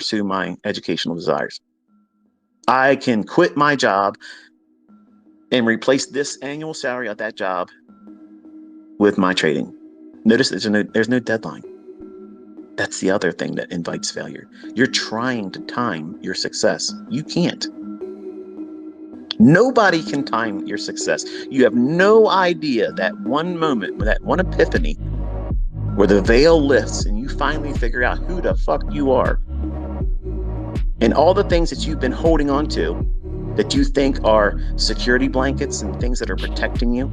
pursue my educational desires. I can quit my job and replace this annual salary at that job with my trading. Notice there's no deadline. That's the other thing that invites failure. You're trying to time your success. You can't. Nobody can time your success. You have no idea that one moment, that one epiphany, where the veil lifts and you finally figure out who the fuck you are. And all the things that you've been holding on to that you think are security blankets and things that are protecting you.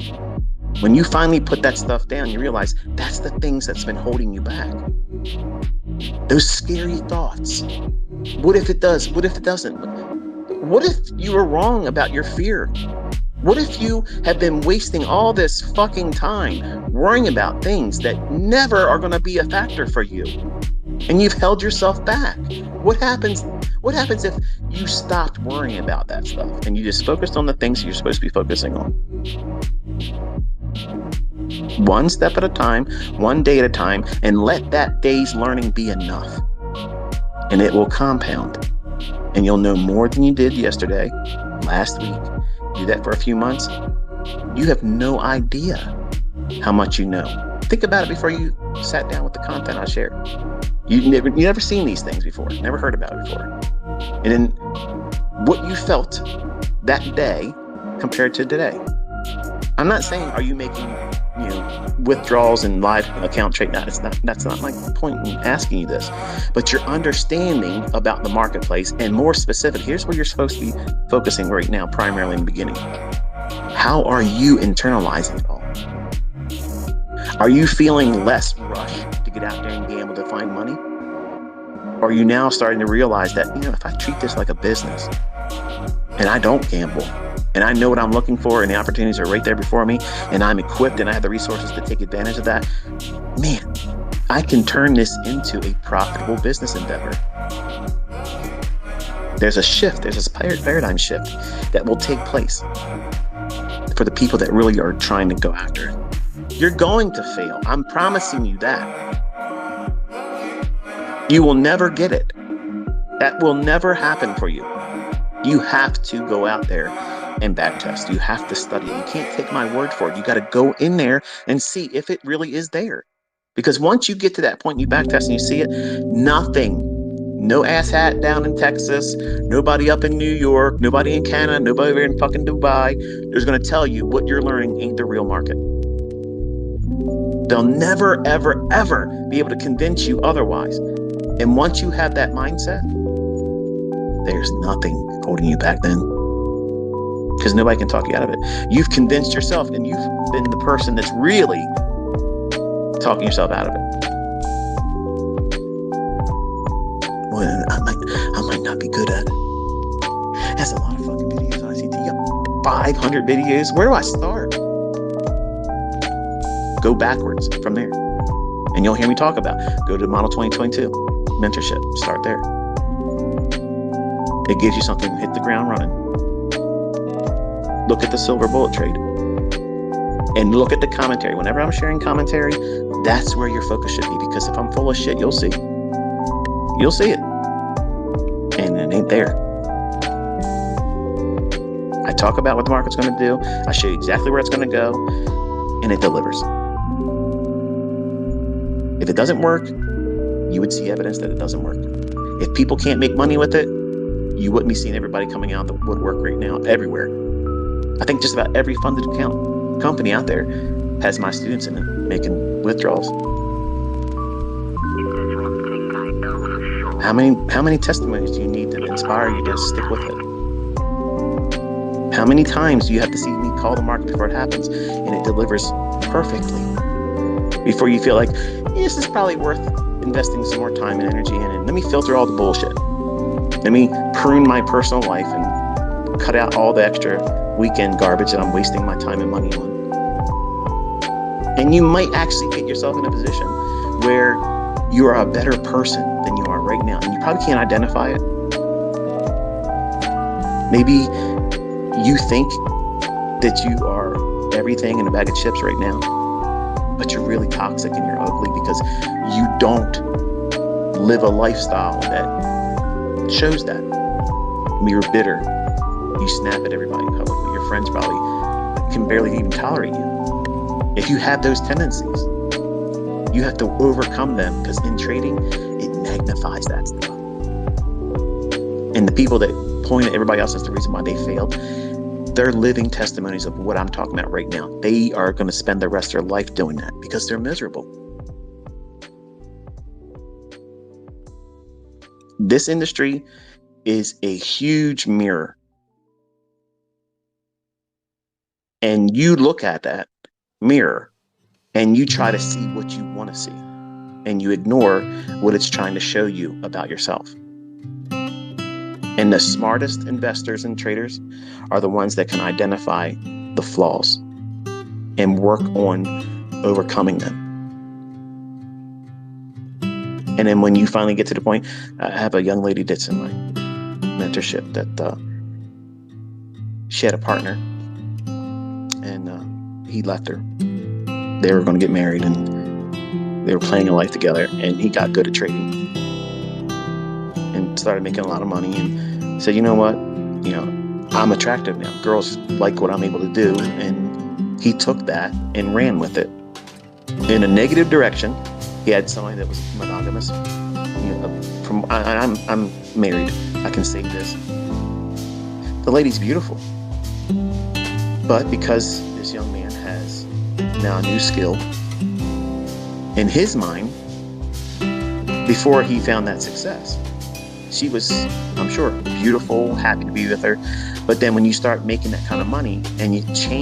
When you finally put that stuff down, you realize that's the things that's been holding you back. Those scary thoughts. What if it does? What if it doesn't? What if you were wrong about your fear? What if you have been wasting all this fucking time worrying about things that never are going to be a factor for you? And you've held yourself back. What happens if you stopped worrying about that stuff and you just focused on the things you're supposed to be focusing on? One step at a time, one day at a time, and let that day's learning be enough. And it will compound. And you'll know more than you did yesterday, last week. Do that for a few months. You have no idea how much you know. Think about it before you sat down with the content I shared. You never seen these things before, never heard about it before. And then what you felt that day compared to today. I'm not saying are you making withdrawals and live account trade. That's not my point in asking you this. But your understanding about the marketplace, and more specific, here's where you're supposed to be focusing right now, primarily in the beginning. How are you internalizing it all? Are you feeling less rush to get out there and gamble to find money? Or are you now starting to realize that, if I treat this like a business and I don't gamble and I know what I'm looking for and the opportunities are right there before me and I'm equipped and I have the resources to take advantage of that, man, I can turn this into a profitable business endeavor. There's a shift, there's a paradigm shift that will take place for the people that really are trying to go after it. You're going to fail. I'm promising you that. You will never get it. That will never happen for you. You have to go out there and backtest. You have to study it. You can't take my word for it. You got to go in there and see if it really is there. Because once you get to that point, you backtest and you see it, nothing. No asshat down in Texas, nobody up in New York, nobody in Canada, nobody over in fucking Dubai is going to tell you what you're learning ain't the real market. They'll never, ever, ever be able to convince you otherwise. And once you have that mindset, there's nothing holding you back then. Because nobody can talk you out of it. You've convinced yourself, and you've been the person that's really talking yourself out of it. Well, I might not be good at it. That's a lot of fucking videos on ICT. You got 500 videos. Where do I start? Go backwards from there. And you'll hear me talk about go to Model 2022 mentorship. Start there. It gives you something to hit the ground running. Look at the silver bullet trade. And look at the commentary. Whenever I'm sharing commentary, that's where your focus should be. Because if I'm full of shit, you'll see. You'll see it. And it ain't there. I talk about what the market's going to do. I show you exactly where it's going to go. And it delivers. If it doesn't work, you would see evidence that it doesn't work. If people can't make money with it, you wouldn't be seeing everybody coming out of the woodwork right now, everywhere. I think just about every funded account company out there has my students in it making withdrawals. How many testimonies do you need to inspire you to stick with it? How many times do you have to see me call the market before it happens and it delivers perfectly? Before you feel like, this is probably worth investing some more time and energy in, and let me filter all the bullshit. Let me prune my personal life and cut out all the extra weekend garbage that I'm wasting my time and money on. And you might actually get yourself in a position where you are a better person than you are right now. And you probably can't identify it. Maybe you think that you are everything in a bag of chips right now, but you're really toxic and you're ugly because you don't live a lifestyle that shows that. You're bitter. You snap at everybody publicly. Your friends probably can barely even tolerate you. If you have those tendencies, you have to overcome them, because in trading, it magnifies that stuff. And the people that point at everybody else as the reason why they failed, they're living testimonies of what I'm talking about right now. They are going to spend the rest of their life doing that because they're miserable. This industry is a huge mirror. And you look at that mirror and you try to see what you want to see, and you ignore what it's trying to show you about yourself. And the smartest investors and traders are the ones that can identify the flaws and work on overcoming them. And then when you finally get to the point, I have a young lady that's in my mentorship that she had a partner, and he left her. They were going to get married, and they were planning a life together, and he got good at trading and started making a lot of money, and said, you know what, I'm attractive now. Girls like what I'm able to do. And he took that and ran with it in a negative direction. He had somebody that was monogamous. I'm married. I can say this. The lady's beautiful. But because this young man has now a new skill in his mind, before he found that success, she was, I'm sure, beautiful, happy to be with her. But then when you start making that kind of money and you change